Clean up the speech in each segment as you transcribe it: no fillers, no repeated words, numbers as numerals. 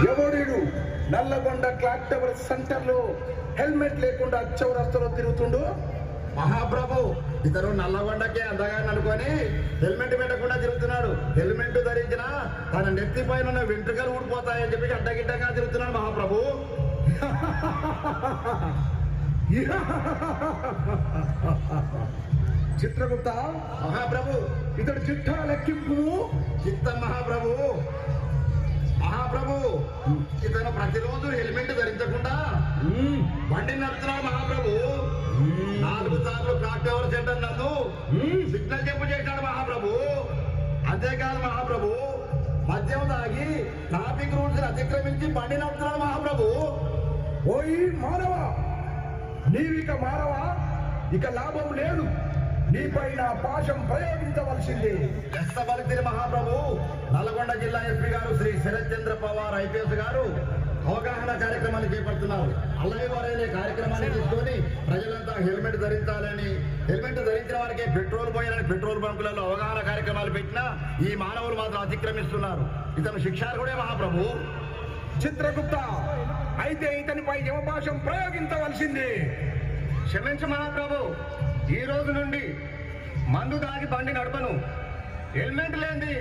ఎవడు Nalgonda clock tower centre లో helmet లేకుండా చౌరస్తలో తిరుగుతుండు? మహాప్రభు, ఇతను నల్లగొండకే అందగాన్ని అనుకొని హెల్మెట్ పెట్టకుండా తిరుగుతున్నాడు. హెల్మెట్ ధరించిన తన నెత్తి పైన వెంట్రుకలు ఊడిపోతాయని చెప్పి అడ్డగిడ్డంగా తిరుగుతున్నాడు మహాప్రభు. చిత్రగుప్త మహాప్రభు, ఇతడు చిట్టా లెక్కింపు. చిత్తం మహాప్రభు. మహాప్రభు, ఇతను ప్రతిరోజు హెల్మెట్ ధరించకుండా బండి నడుపుతున్నాడు మహాప్రభు. 4 సార్లు క్లాక్ టవర్ సెంటర్ నందు సిగ్నల్ చెప్పు చేశాడు మహాప్రభు. అంతేకాదు మహాప్రభు, మద్యం తాగి ట్రాఫిక్ రూల్స్ అతిక్రమించి బండి నడుపుతున్నాడు మహాప్రభు. ఓయి మానవా, నీవిక మానవా, ఇక లాభం లేదు. నీపైన పాశం ప్రయోగించవలసింది. ఎస్తబలితిరి మహాప్రభు. నల్గొండ జిల్లా ఎస్పీ గారు శ్రీ శరత్ చంద్ర పవార్ ఐపీఎస్ గారు అవగాహన కార్యక్రమాన్ని చేపడుతున్నారు. అల్లరివారైన కార్యక్రమాన్ని తీసుకొని ప్రజలంతా హెల్మెట్ ధరించాలని, హెల్మెట్ ధరించిన వారికి పెట్రోల్ పోయాలని పెట్రోల్ బంకులలో అవగాహన కార్యక్రమాలు పెట్టినా ఈ మానవులు మాత్రం అతిక్రమిస్తున్నారు. ఇతను శిక్షార్హుడే మహాప్రభు. చిత్రగుప్త, అయితే ఇతనిపై యమపాశం ప్రయోగించవలసింది. క్షమించు మహాప్రభు, ఈ రోజు నుండి మందు దాగి బండి నడపను, హెల్మెట్ లేని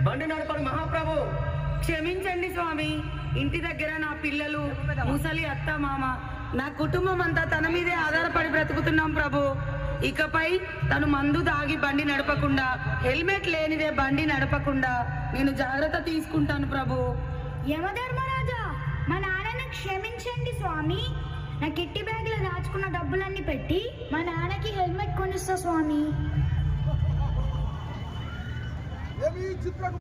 బండి నడపను మహాప్రభు. క్షమించండి స్వామి. ఇంటి దగ్గర నా పిల్లలు, ముసలి అత్త మామ, నా కుటుంబం అంతా తన మీదే ఆధారపడి బ్రతుకుతున్నాం ప్రభు. ఇకపై తను మందు దాగి బండి నడపకుండా, హెల్మెట్ లేనిదే బండి నడపకుండా నేను జాగ్రత్త తీసుకుంటాను ప్రభు. యమధర్మరాజా, మా నాన్నని క్షమించండి స్వామి. నా కిట్టి బ్యాగ్ లో దాచుకున్న డబ్బులన్నీ పెట్టి మా నాన్నకి హెల్మెట్ కొనిస్తా స్వామి.